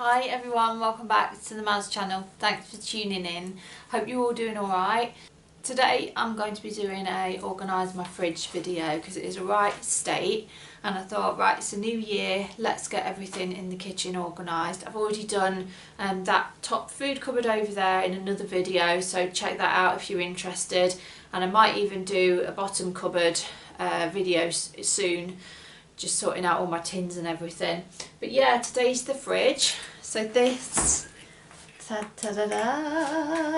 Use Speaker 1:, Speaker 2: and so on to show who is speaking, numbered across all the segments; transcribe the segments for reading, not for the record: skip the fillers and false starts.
Speaker 1: Hi everyone, welcome back to the Maz channel. Thanks for tuning in. Hope you're all doing alright. Today I'm going to be doing a organise my fridge video because it is a right state, and I thought, right, it's a new year, let's get everything in the kitchen organised. I've already done that top food cupboard over there in another video, so check that out if you're interested, and I might even do a bottom cupboard video soon, just sorting out all my tins and everything. But yeah, today's the fridge. So this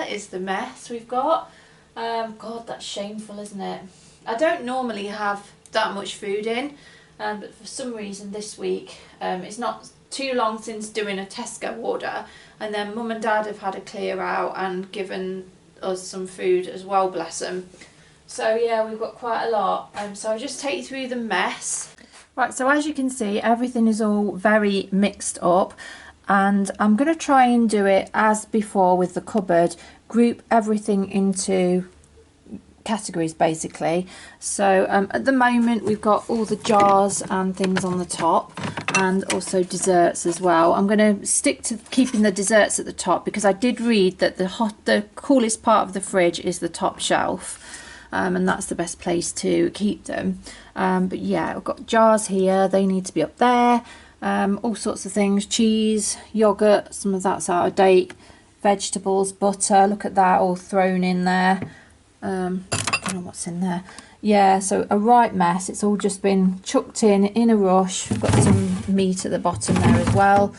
Speaker 1: is the mess we've got. God, that's shameful, isn't it? I don't normally have that much food in, but for some reason this week, it's not too long since doing a Tesco order, and then Mum and Dad have had a clear out and given us some food as well, bless them. So yeah, we've got quite a lot. So I'll just take you through the mess. Right, so as you can see, everything is all very mixed up, and I'm going to try and do it as before with the cupboard, group everything into categories basically. So at the moment we've got all the jars and things on the top, and also desserts as well. I'm going to stick to keeping the desserts at the top because I did read that the coolest part of the fridge is the top shelf. And that's the best place to keep them. But yeah, I've got jars here, they need to be up there. All sorts of things, cheese, yoghurt, some of that's out of date, vegetables, butter, look at that all thrown in there. I don't know what's in there. Yeah, so a right mess. It's all just been chucked in a rush. We've got some meat at the bottom there as well.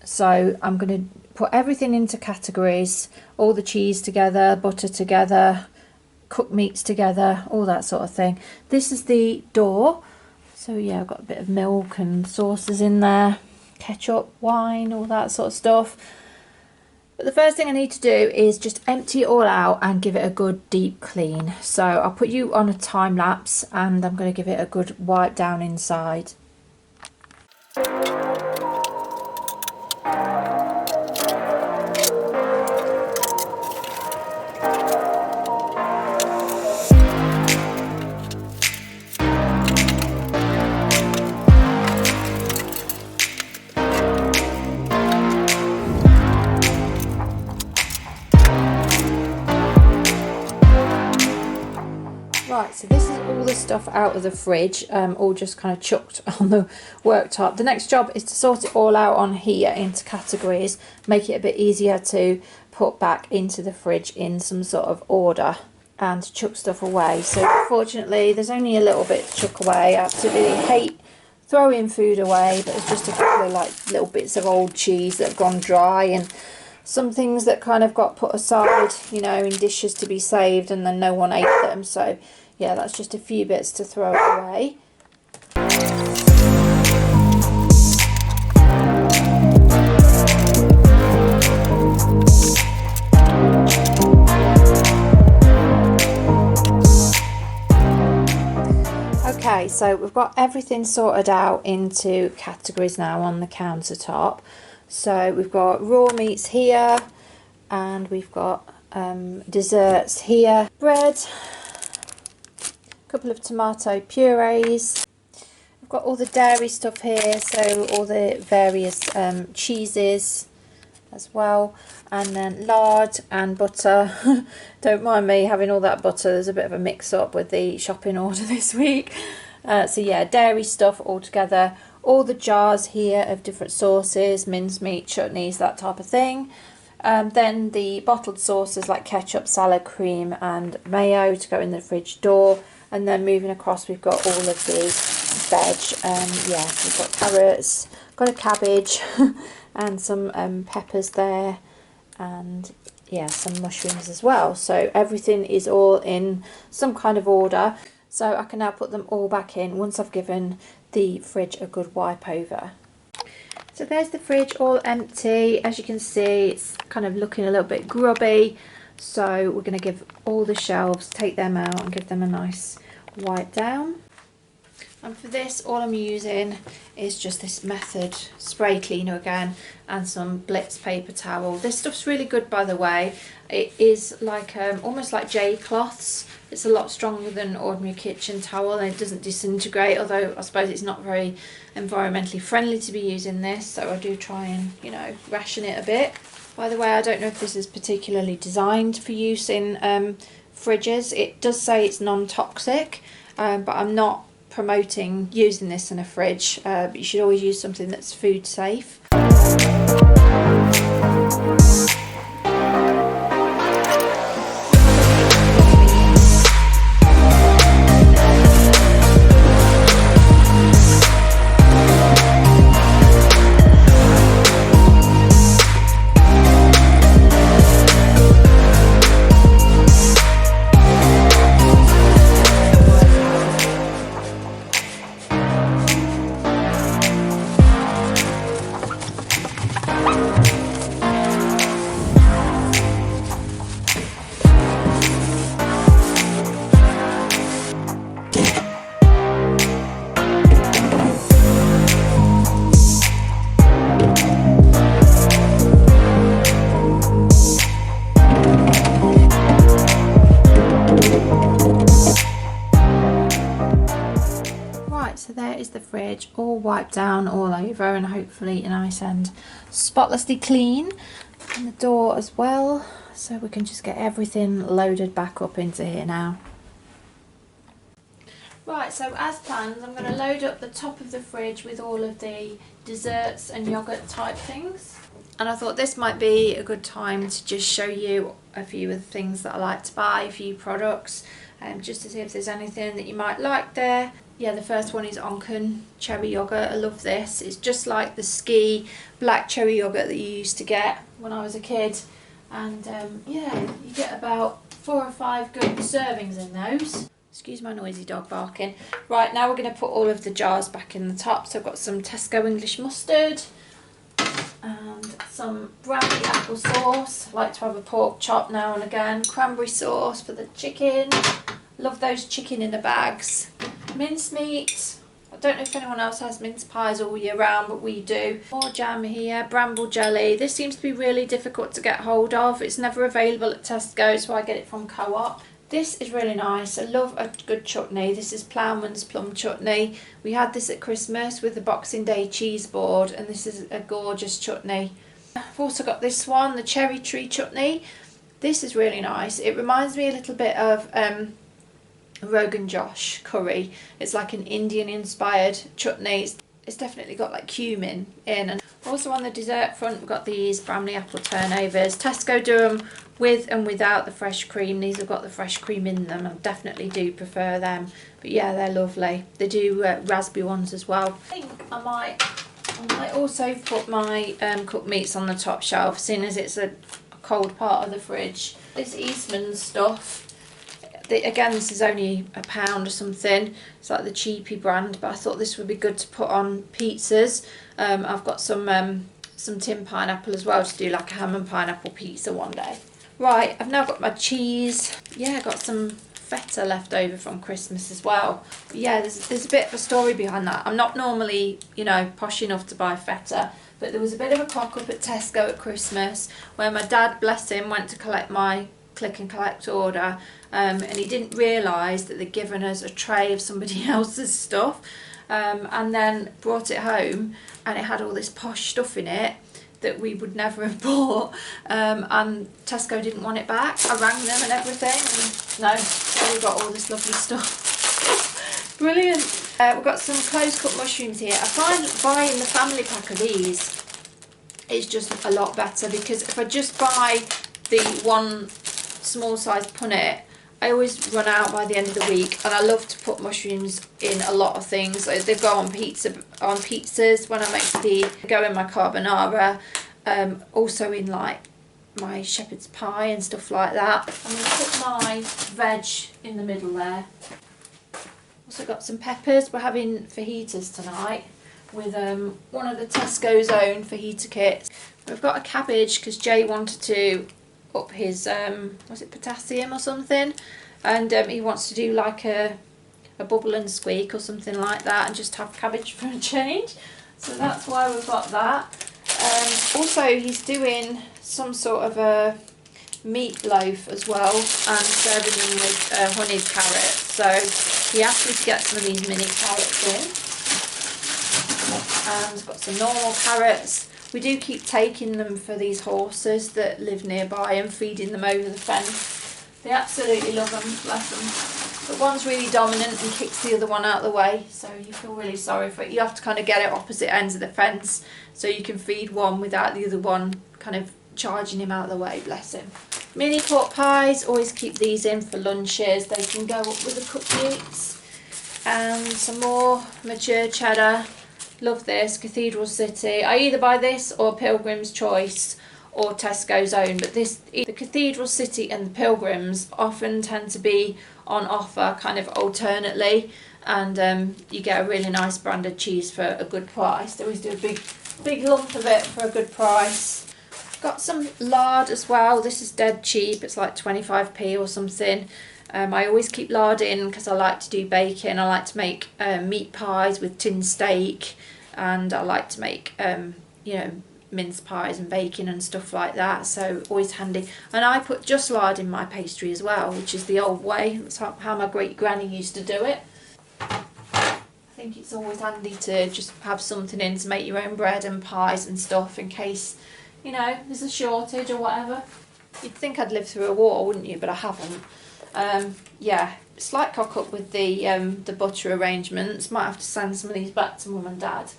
Speaker 1: So I'm going to put everything into categories, all the cheese together, butter together, cooked meats together, all that sort of thing. This is the door. So yeah, I've got a bit of milk and sauces in there, ketchup, wine, all that sort of stuff. But the first thing I need to do is just empty it all out and give it a good deep clean. So I'll put you on a time lapse and I'm going to give it a good wipe down inside. Right, so this is all the stuff out of the fridge, all just kind of chucked on the worktop. The next job is to sort it all out on here into categories, make it a bit easier to put back into the fridge in some sort of order and chuck stuff away. So fortunately there's only a little bit to chuck away. I absolutely hate throwing food away, but it's just a couple of like little bits of old cheese that have gone dry, and some things that kind of got put aside, you know, in dishes to be saved and then no one ate them. So yeah, that's just a few bits to throw away. Okay, so we've got everything sorted out into categories now on the countertop. So we've got raw meats here, and we've got desserts here, bread, a couple of tomato purees. We've got all the dairy stuff here, so all the various cheeses as well, and then lard and butter. Don't mind me having all that butter, there's a bit of a mix up with the shopping order this week. So yeah, dairy stuff all together. All the jars here of different sauces, mincemeat, chutneys, that type of thing. Then the bottled sauces like ketchup, salad cream and mayo to go in the fridge door. And then moving across, we've got all of the veg. Yeah, we've got carrots, got a cabbage and some peppers there, and yeah, some mushrooms as well. So everything is all in some kind of order. So I can now put them all back in once I've given the fridge a good wipe over. So there's the fridge all empty. As you can see, it's kind of looking a little bit grubby. So we're going to give all the shelves, take them out and give them a nice wipe down. And for this, all I'm using is just this Method spray cleaner again, and some Blitz paper towel. This stuff's really good, by the way. It is like almost like J cloths, It's a lot stronger than ordinary kitchen towel and it doesn't disintegrate, although I suppose it's not very environmentally friendly to be using this, so I do try and, you know, ration it a bit. By the way, I don't know if this is particularly designed for use in fridges. It does say it's non-toxic, but I'm not promoting using this in a fridge, but you should always use something that's food safe. So there is the fridge all wiped down all over and hopefully nice and spotlessly clean, and the door as well, so we can just get everything loaded back up into here now. Right, so as planned, I'm going to load up the top of the fridge with all of the desserts and yoghurt type things, and I thought this might be a good time to just show you a few of the things that I like to buy, a few products, just to see if there's anything that you might like there. Yeah, the first one is Onken cherry yoghurt. I love this. It's just like the Ski black cherry yoghurt that you used to get when I was a kid. And yeah, you get about 4 or 5 good servings in those. Excuse my noisy dog barking. Right, now we're going to put all of the jars back in the top. So I've got some Tesco English mustard and some brandy apple sauce. I like to have a pork chop now and again. Cranberry sauce for the chicken. Love those chicken in the bags. Mincemeat. I don't know if anyone else has mince pies all year round, but we do. More jam here. Bramble jelly. This seems to be really difficult to get hold of. It's never available at Tesco, so I get it from Co-op. This is really nice. I love a good chutney. This is Ploughman's plum chutney. We had this at Christmas with the Boxing Day cheese board, and this is a gorgeous chutney. I've also got this one, the cherry tree chutney. This is really nice. It reminds me a little bit of Rogan Josh curry. It's like an Indian inspired chutney. It's definitely got like cumin in. And also on the dessert front, we've got these Bramley apple turnovers. Tesco do them with and without the fresh cream. These have got the fresh cream in them. I definitely do prefer them, but yeah, they're lovely. They do raspberry ones as well. I think I might also put my cooked meats on the top shelf, seeing as it's a cold part of the fridge. This Eastman's stuff, again, this is only £1 or something. It's like the cheapy brand, but I thought this would be good to put on pizzas. I've got some tin pineapple as well to do like a ham and pineapple pizza one day. Right, I've now got my cheese. Yeah, I got some feta left over from Christmas as well. But yeah, there's a bit of a story behind that. I'm not normally, you know, posh enough to buy feta, but there was a bit of a cock up at Tesco at Christmas where my dad, bless him, went to collect my click and collect order, and he didn't realise that they'd given us a tray of somebody else's stuff, and then brought it home and it had all this posh stuff in it that we would never have bought, and Tesco didn't want it back. I rang them and everything, and no, we got all this lovely stuff. Brilliant. We've got some close cut mushrooms here. I find buying the family pack of these is just a lot better, because if I just buy the one small size punnet, I always run out by the end of the week, and I love to put mushrooms in a lot of things. Like they go on pizzas when I make they go in my carbonara, also in like my shepherd's pie and stuff like that. I'm going to put my veg in the middle there. Also got some peppers. We're having fajitas tonight with one of the Tesco's own fajita kits. We've got a cabbage because Jay wanted to up his was it potassium or something, and he wants to do like a bubble and squeak or something like that, and just have cabbage for a change, so that's why we've got that. Also he's doing some sort of a meatloaf as well, and serving them with honeyed carrots. So he asked me to get some of these mini carrots in. And got some normal carrots. We do keep taking them for these horses that live nearby and feeding them over the fence. They absolutely love them, bless them. But one's really dominant and kicks the other one out of the way, so you feel really sorry for it. You have to kind of get it opposite ends of the fence so you can feed one without the other one kind of charging him out of the way, bless him. Mini pork pies, always keep these in for lunches. They can go up with the cooked meats. And some more mature cheddar. Love this, Cathedral City. I either buy this or Pilgrim's Choice or Tesco's Own, but the Cathedral City and the Pilgrims often tend to be on offer kind of alternately, and you get a really nice branded cheese for a good price. They always do a big lump of it for a good price. Got some lard as well. This is dead cheap, it's like 25p or something. I always keep lard in because I like to do baking. I like to make meat pies with tin steak, and I like to make you know, mince pies and bacon and stuff like that, so always handy. And I put just lard in my pastry as well, which is the old way. That's how my great granny used to do it. I think it's always handy to just have something in to make your own bread and pies and stuff in case, you know, there's a shortage or whatever. You'd think I'd live through a war, wouldn't you? But I haven't. Yeah, slight cock up with the butter arrangements. Might have to send some of these back to Mum and Dad.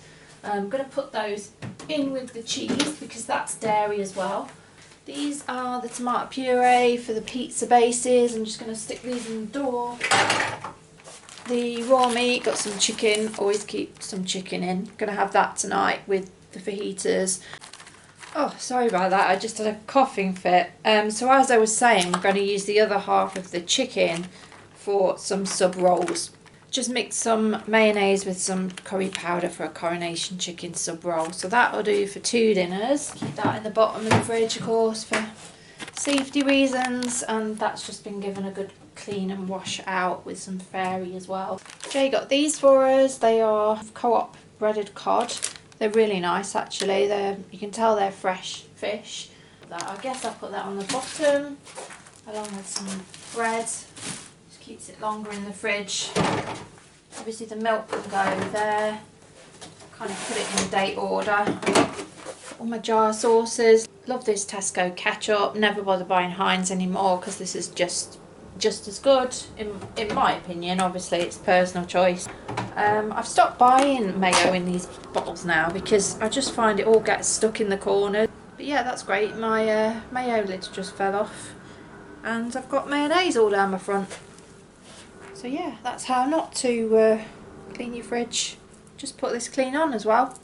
Speaker 1: I'm going to put those in with the cheese because that's dairy as well. These are the tomato puree for the pizza bases. I'm just going to stick these in the door. The raw meat, got some chicken. Always keep some chicken in. Going to have that tonight with the fajitas. Oh, sorry about that, I just had a coughing fit. So as I was saying, I'm going to use the other half of the chicken for some sub rolls. Just mix some mayonnaise with some curry powder for a coronation chicken sub roll. So that'll do for 2 dinners. Keep that in the bottom of the fridge, of course, for safety reasons. And that's just been given a good clean and wash out with some fairy as well. Jay got these for us. They are Co-op breaded cod. They're really nice actually. You can tell they're fresh fish. I guess I'll put that on the bottom along with some bread. Just keeps it longer in the fridge. Obviously the milk can go there. Kind of put it in date order. All my jar sauces. Love this Tesco ketchup. Never bother buying Heinz anymore because this is just as good in my opinion. Obviously it's personal choice. I've stopped buying mayo in these bottles now because I just find it all gets stuck in the corner. But yeah, that's great. My mayo lid just fell off and I've got mayonnaise all down my front. So yeah, that's how not to clean your fridge. Just put this clean on as well.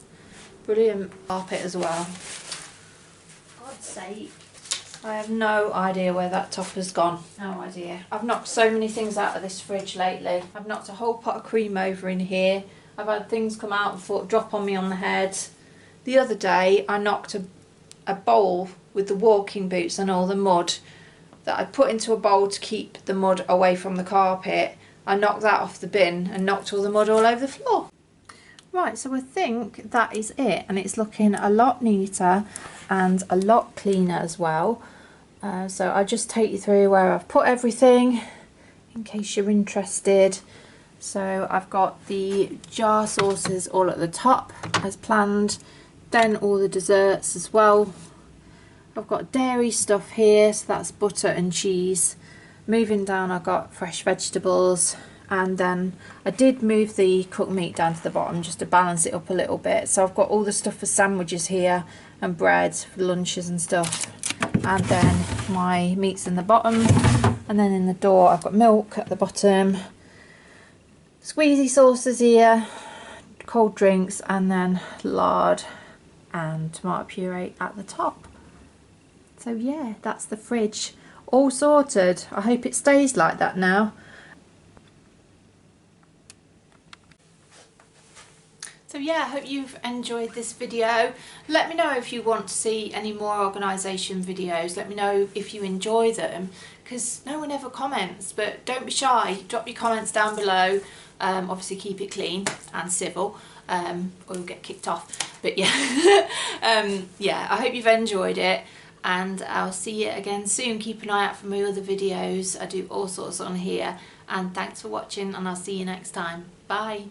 Speaker 1: Brilliant carpet as well. For God's sake. I have no idea where that top has gone. No idea. I've knocked so many things out of this fridge lately. I've knocked a whole pot of cream over in here. I've had things come out and drop on me on the head. The other day I knocked a bowl with the walking boots and all the mud that I put into a bowl to keep the mud away from the carpet. I knocked that off the bin and knocked all the mud all over the floor. Right, so I think that is it, and it's looking a lot neater and a lot cleaner as well. So I'll just take you through where I've put everything in case you're interested. So I've got the jar sauces all at the top as planned, then all the desserts as well. I've got dairy stuff here, so that's butter and cheese. Moving down I've got fresh vegetables, and then I did move the cooked meat down to the bottom just to balance it up a little bit. So I've got all the stuff for sandwiches here and bread for lunches and stuff, and then my meat's in the bottom, and then in the door I've got milk at the bottom, squeezy sauces here, cold drinks, and then lard and tomato puree at the top. So yeah, that's the fridge all sorted. I hope it stays like that now. So yeah, I hope you've enjoyed this video. Let me know if you want to see any more organisation videos. Let me know if you enjoy them, because no one ever comments, but don't be shy. Drop your comments down below. Obviously keep it clean and civil, or you'll get kicked off. But yeah, yeah, I hope you've enjoyed it. and I'll see you again soon. Keep an eye out for my other videos. I do all sorts on here, and thanks for watching, and I'll see you next time. Bye.